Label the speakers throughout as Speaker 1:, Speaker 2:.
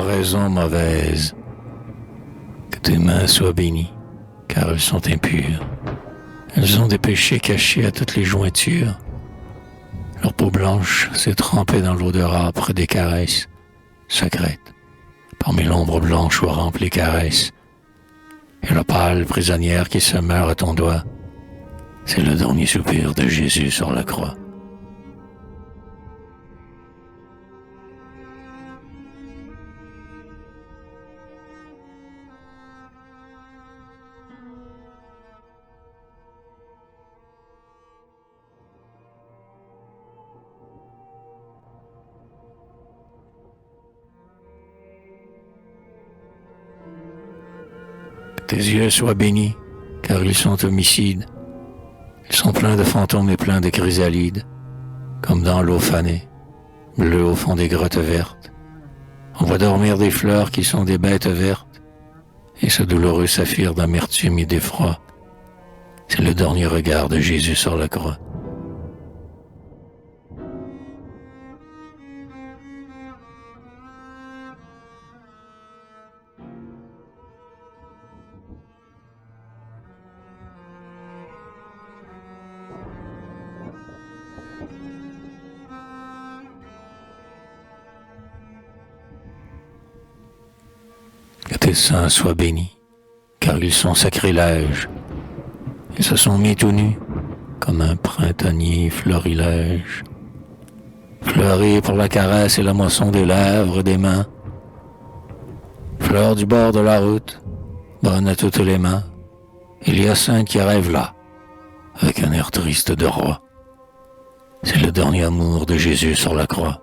Speaker 1: raison mauvaise. Que tes mains soient bénies, car elles sont impures. Elles ont des péchés cachés à toutes les jointures. Leur peau blanche s'est trempée dans l'odeur âpre des caresses secrètes. Parmi l'ombre blanche où rampent les caresses. Et la pâle prisonnière qui se meurt à ton doigt, c'est le dernier soupir de Jésus sur la croix. Que tes yeux soient bénis, car ils sont homicides. Ils sont pleins de fantômes et pleins de chrysalides, comme dans l'eau fanée, bleue au fond des grottes vertes. On voit dormir des fleurs qui sont des bêtes vertes, et ce douloureux saphir d'amertume et d'effroi, c'est le dernier regard de Jésus sur la croix. Que tes seins soient bénis, car ils sont sacrilèges. Ils se sont mis tout nus, comme un printanier florilège. Fleuris pour la caresse et la moisson des lèvres, des mains. Fleurs du bord de la route, bonne à toutes les mains. Il y a sainte qui rêve là, avec un air triste de roi. C'est le dernier amour de Jésus sur la croix.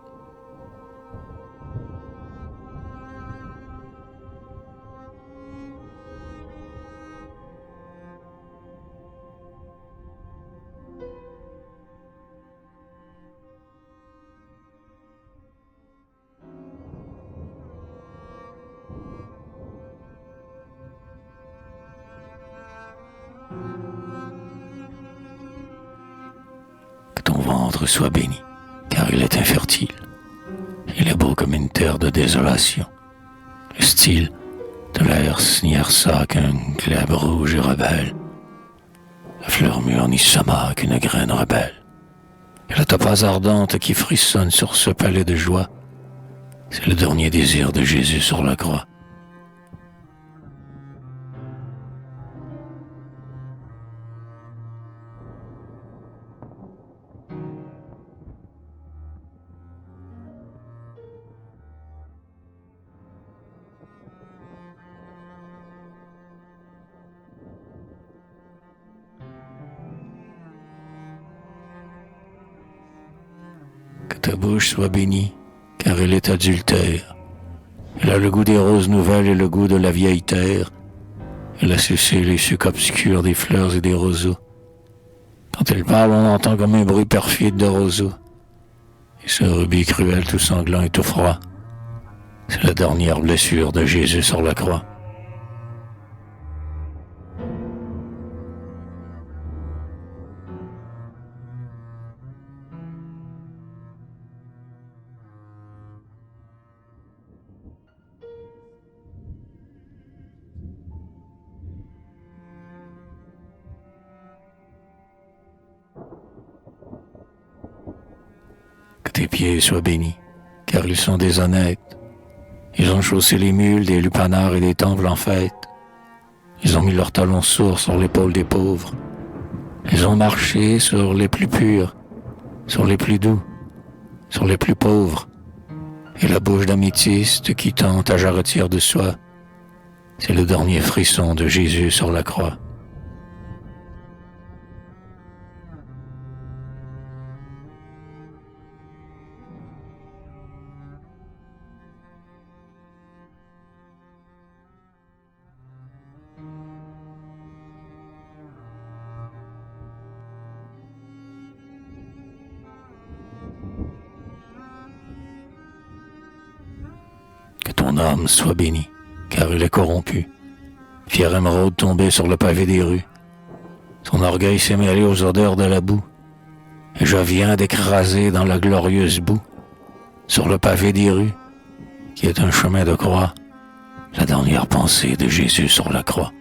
Speaker 1: Que ton ventre soit béni, car il est infertile. Il est beau comme une terre de désolation. Le style de l'air n'y ça qu'un glaive rouge et rebelle. La fleur mûre n'y sema qu'une graine rebelle. Et la topaze ardente qui frissonne sur ce palais de joie, c'est le dernier désir de Jésus sur la croix. Que ta bouche soit bénie, car elle est adultère. Elle a le goût des roses nouvelles et le goût de la vieille terre. Elle a sucé les sucs obscurs des fleurs et des roseaux. Quand elle parle, on entend comme un bruit perfide de roseaux. Et ce rubis cruel tout sanglant et tout froid, c'est la dernière blessure de Jésus sur la croix. Que tes pieds soient bénis, car ils sont déshonnêtes. Ils ont chaussé les mules des lupanards et des temples en fête. Ils ont mis leurs talons sourds sur l'épaule des pauvres. Ils ont marché sur les plus purs, sur les plus doux, sur les plus pauvres. Et la bouche d'améthyste qui tente à jarretière de soie, c'est le dernier frisson de Jésus sur la croix. Que ton âme soit bénie, car il est corrompu. Fière émeraude tombée sur le pavé des rues. Son orgueil s'est mêlé aux odeurs de la boue. Et je viens d'écraser dans la glorieuse boue, sur le pavé des rues, qui est un chemin de croix, la dernière pensée de Jésus sur la croix.